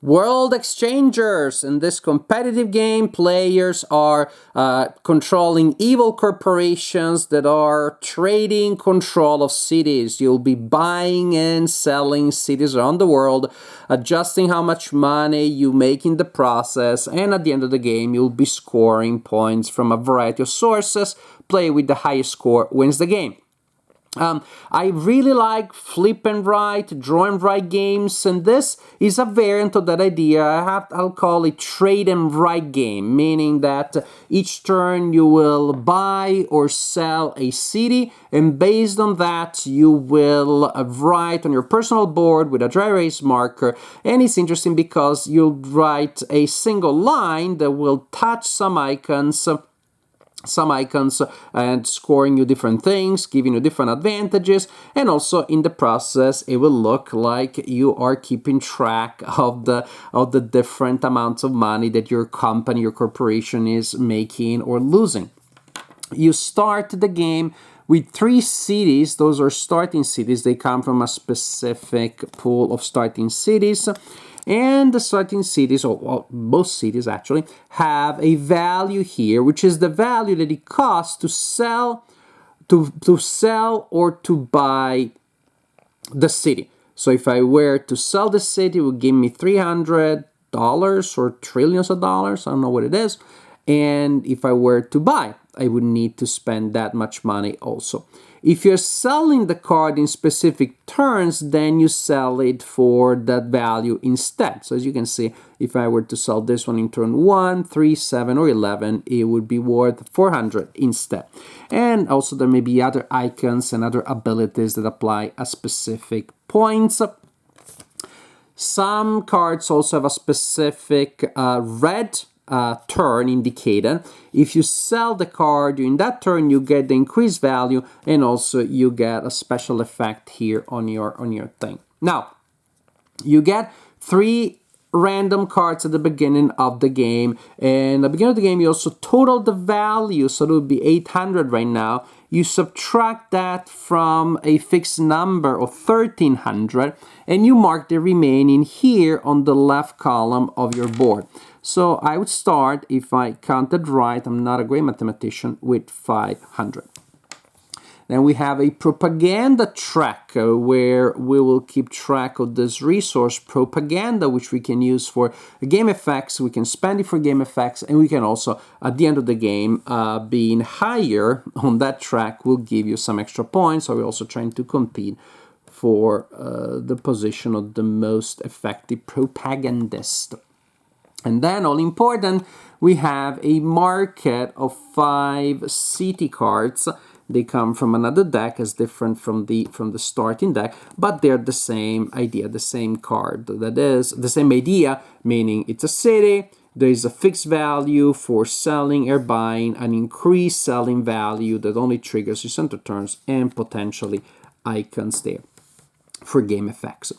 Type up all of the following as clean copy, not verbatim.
World Exchangers. In this competitive game, players are controlling evil corporations that are trading control of cities. You'll be buying and selling cities around the world, adjusting how much money you make in the process, and at the end of the game, you'll be scoring points from a variety of sources. Play with the highest score wins the game. I really like flip and write, draw and write games, and this is a variant of that idea. I'll call it trade and write game, meaning that each turn you will buy or sell a city, and based on that you will write on your personal board with a dry erase marker. And it's interesting because you'll write a single line that will touch some icons and scoring you different things, giving you different advantages, and also in the process it will look like you are keeping track of the different amounts of money that your company, your corporation is making or losing. You start the game with 3 cities. Those are starting cities. They come from a specific pool of starting cities. And the starting cities, or well, both cities actually, have a value here, which is the value that it costs to sell or to buy the city. So if I were to sell the city, it would give me $300 or trillions of dollars. I don't know what it is. And if I were to buy, I would need to spend that much money also. If you're selling the card in specific turns, then you sell it for that value instead. So as you can see, if I were to sell this one in turn 1, 3, 7, or 11, it would be worth 400 instead. And also there may be other icons and other abilities that apply at specific points. Some cards also have a specific red turn indicated. If you sell the card during that turn, you get the increased value, and also you get a special effect here on your thing. Now, you get 3 random cards at the beginning of the game, and at the beginning of the game you also total the value, so it would be 800 right now. You subtract that from a fixed number of 1300, and you mark the remaining here on the left column of your board. So I would start, if I counted right, I'm not a great mathematician, with 500. Then we have a propaganda track where we will keep track of this resource propaganda, which we can use for game effects. We can spend it for game effects, and we can also, at the end of the game, being higher on that track will give you some extra points. So we're also trying to compete for the position of the most effective propagandist. And then, all important, we have a market of 5 city cards. They come from another deck, as different from the starting deck, but they're the same idea, the same card. That is the same idea, meaning it's a city. There is a fixed value for selling or buying, an increased selling value that only triggers your center turns, and potentially icons there for game effects.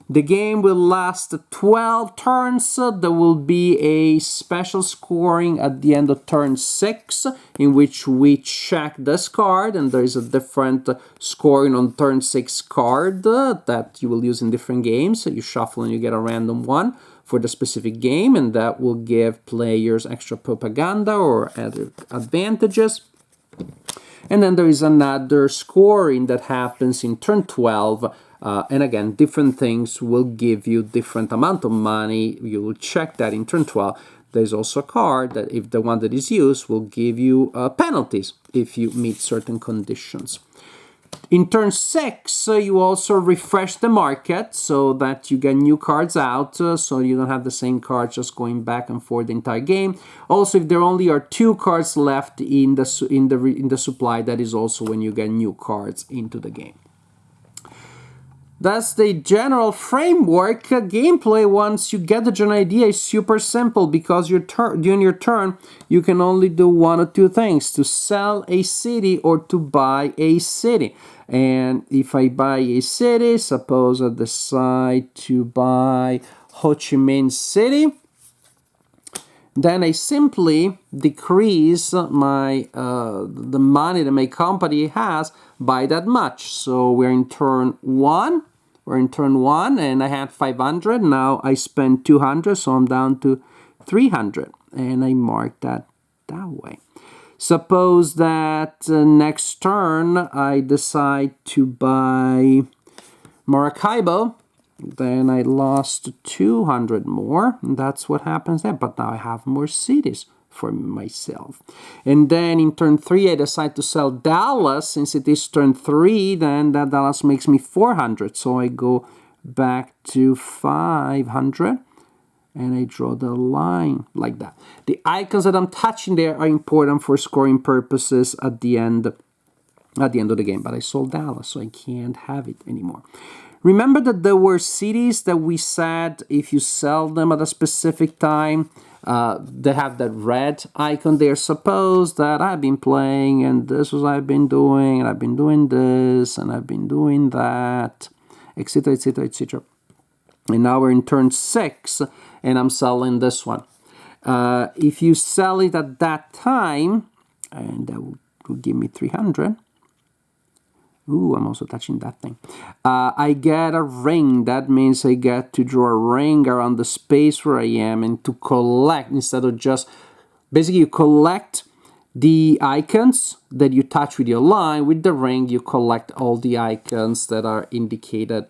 The game will last 12 turns. There will be a special scoring at the end of turn 6, in which we check this card, and there is a different scoring on turn 6 card that you will use in different games. So you shuffle and you get a random one for the specific game, and that will give players extra propaganda or other advantages. And then there is another scoring that happens in turn 12. And again, different things will give you different amount of money. You will check that in turn 12. There's also a card that, if the one that is used, will give you penalties if you meet certain conditions. In turn 6, you also refresh the market so that you get new cards out, so you don't have the same cards just going back and forth the entire game. Also, if there only are 2 cards left in the supply, that is also when you get new cards into the game. That's the general framework. Gameplay, once you get the general idea, is super simple, because during your turn, you can only do one or 2 things: to sell a city or to buy a city. And if I buy a city, suppose I decide to buy Ho Chi Minh City, then I simply decrease my the money that my company has by that much. So we're in turn 1. We're in turn 1, and I had 500. Now I spent 200, so I'm down to 300. And I mark that way. Suppose that next turn I decide to buy Maracaibo. Then I lost 200 more. And that's what happens there. But now I have more cities for myself. And then in turn 3, I decide to sell Dallas. Since it is turn 3, then that Dallas makes me 400. So I go back to 500. And I draw the line like that. The icons that I'm touching there are important for scoring purposes at the end of the game. But I sold Dallas, so I can't have it anymore. Remember that there were cities that we said if you sell them at a specific time, they have that red icon there. Suppose that I've been playing and this is what I've been doing, and I've been doing this, and I've been doing that, etc., etc., etc. And now we're in turn 6, and I'm selling this one. If you sell it at that time, and that will give me 300. Ooh, I'm also touching that thing. I get a ring. That means I get to draw a ring around the space where I am and to collect, instead of just... Basically, you collect the icons that you touch with your line. With the ring, you collect all the icons that are indicated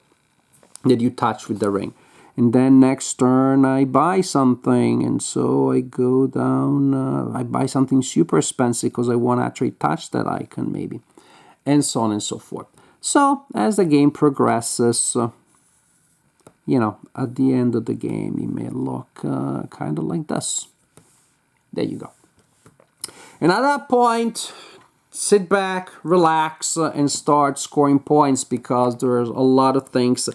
that you touch with the ring. And then next turn I buy something, and so I go down, I buy something super expensive because I want to actually touch that icon maybe, and so on and so forth. So as the game progresses, you know, at the end of the game it may look kind of like this. There you go. And at that point, sit back, relax, and start scoring points, because there's a lot of things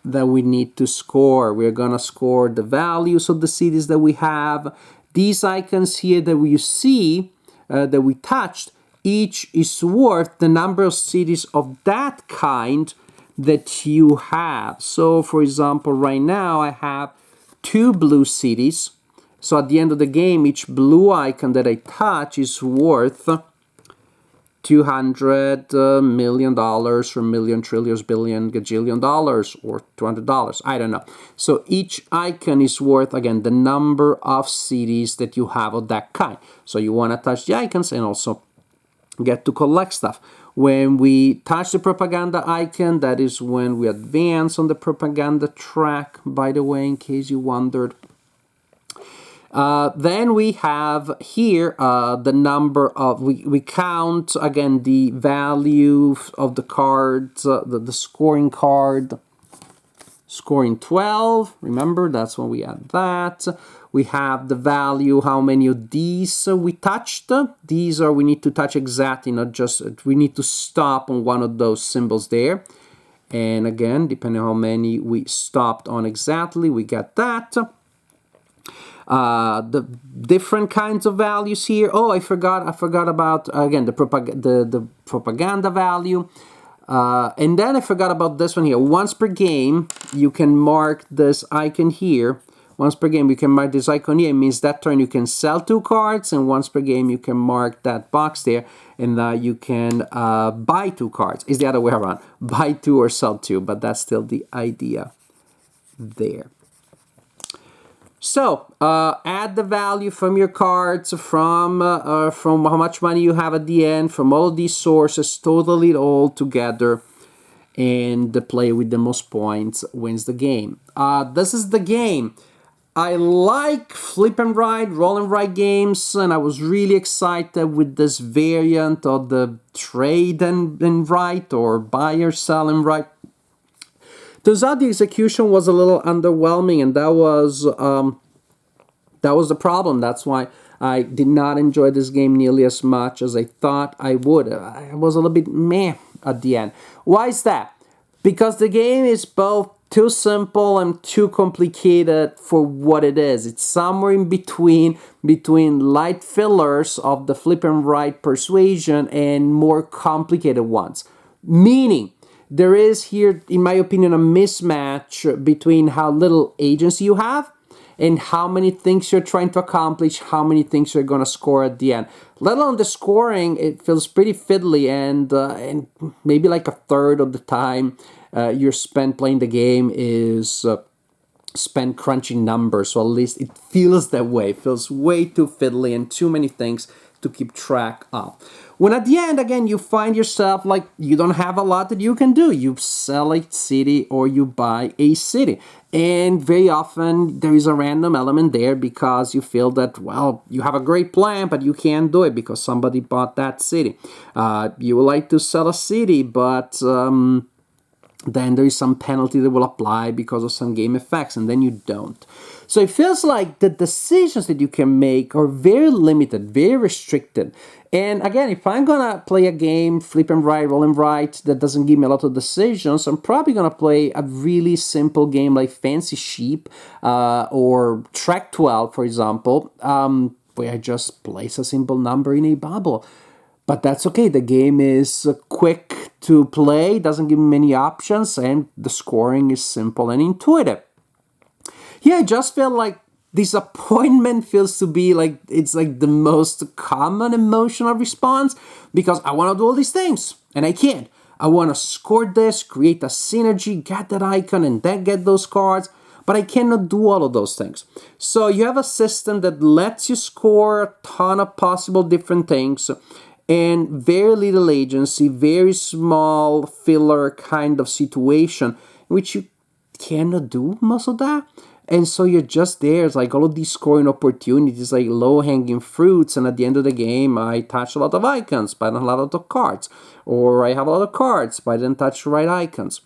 that we need to score. We're gonna score the values of the cities that we have. These icons here that we see, that we touched, each is worth the number of cities of that kind that you have. So for example, right now I have 2 blue cities. So at the end of the game, each blue icon that I touch is worth $200 million, or million, trillions, billion, gajillion dollars, or $200. I don't know. So each icon is worth, again, the number of cities that you have of that kind. So you want to touch the icons and also get to collect stuff. When we touch the propaganda icon, that is when we advance on the propaganda track, by the way, in case you wondered. Then we have here the number of, we count again the value of the cards, the scoring card, scoring 12, remember that's when we add that. We have the value, how many of these we touched. These are, we need to touch exactly, not just, we need to stop on one of those symbols there. And again, depending on how many we stopped on exactly, we get that. The different kinds of values here. Oh, I forgot about again the propaganda value, and then I forgot about this one here. Once per game, you can mark this icon here. Once per game, you can mark this icon here. It means that turn you can sell 2 cards, and once per game you can mark that box there, and you can buy 2 cards. It's the other way around: buy 2 or sell 2, but that's still the idea there. So, add the value from your cards, from how much money you have at the end, from all of these sources, total it all together, and the player with the most points wins the game. This is the game. I like flip and write, roll and write games, and I was really excited with this variant of the trade and write, or buy or sell and write. Turns out the execution was a little underwhelming, and that was the problem. That's why I did not enjoy this game nearly as much as I thought I would. I was a little bit meh at the end. Why is that? Because the game is both too simple and too complicated for what it is. It's somewhere in between light fillers of the flip and write persuasion and more complicated ones. Meaning, there is here, in my opinion, a mismatch between how little agency you have and how many things you're trying to accomplish, how many things you're going to score at the end. Let alone the scoring, it feels pretty fiddly, and maybe like a third of the time your spent playing the game is spent crunching numbers, so at least it feels that way. It feels way too fiddly and too many things to keep track of. When at the end, again, you find yourself like you don't have a lot that you can do. You sell a city or you buy a city. And very often there is a random element there because you feel that, well, you have a great plan, but you can't do it because somebody bought that city. You would like to sell a city, but then there is some penalty that will apply because of some game effects, and then you don't. So it feels like the decisions that you can make are very limited, very restricted. And again, if I'm gonna play a game, flip and right, roll and right, that doesn't give me a lot of decisions, I'm probably gonna play a really simple game like Fancy Sheep or Track 12, for example, where I just place a simple number in a bubble. But that's okay. The game is quick to play, doesn't give me many options, and the scoring is simple and intuitive. Here, I just feel like disappointment feels to be like it's like the most common emotional response because I want to do all these things and I can't. I want to score this, create a synergy, get that icon, and then get those cards. But I cannot do all of those things. So you have a system that lets you score a ton of possible different things and very little agency, very small filler kind of situation in which you cannot do most of that. And so you're just there. It's like all of these scoring opportunities, like low-hanging fruits. And at the end of the game, I touch a lot of icons, but not a lot of cards. Or I have a lot of cards, but I didn't touch the right icons.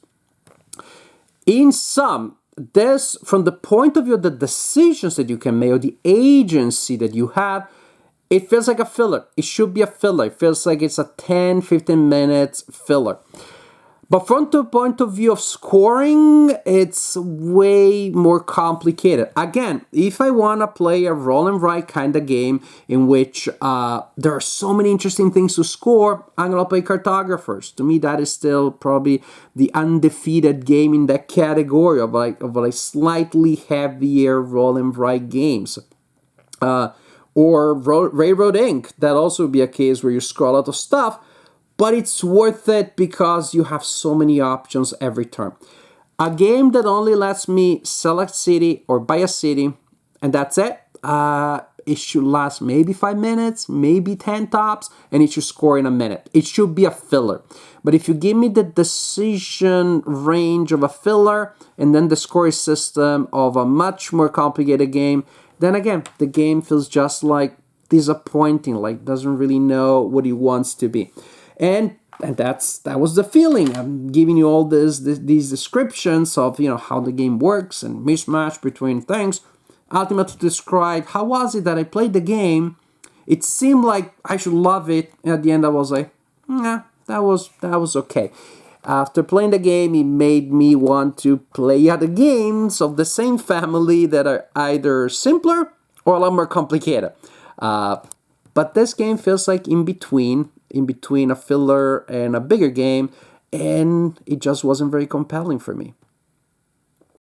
In sum, this, from the point of view of the decisions that you can make or the agency that you have, it feels like a filler. It should be a filler. It feels like it's a 10, 15 minutes filler. But from the point of view of scoring, it's way more complicated. Again, if I want to play a roll and write kind of game in which there are so many interesting things to score, I'm going to play Cartographers. To me, that is still probably the undefeated game in that category of like slightly heavier roll and write games. Or Railroad Ink, that also would be a case where you score a lot of stuff, but it's worth it because you have so many options every turn. A game that only lets me select city or buy a city, and that's it. It should last maybe 5 minutes, maybe 10 tops, and it should score in a minute. It should be a filler. But if you give me the decision range of a filler and then the scoring system of a much more complicated game, then again, the game feels just like disappointing, like doesn't really know what it wants to be. And that was the feeling. I'm giving you all these descriptions of how the game works and mismatch between things. Ultimately, to describe how was it that I played the game. It seemed like I should love it, and at the end I was like, nah, that was okay. After playing the game, it made me want to play other games of the same family that are either simpler or a lot more complicated. But this game feels like in between a filler and a bigger game, and it just wasn't very compelling for me.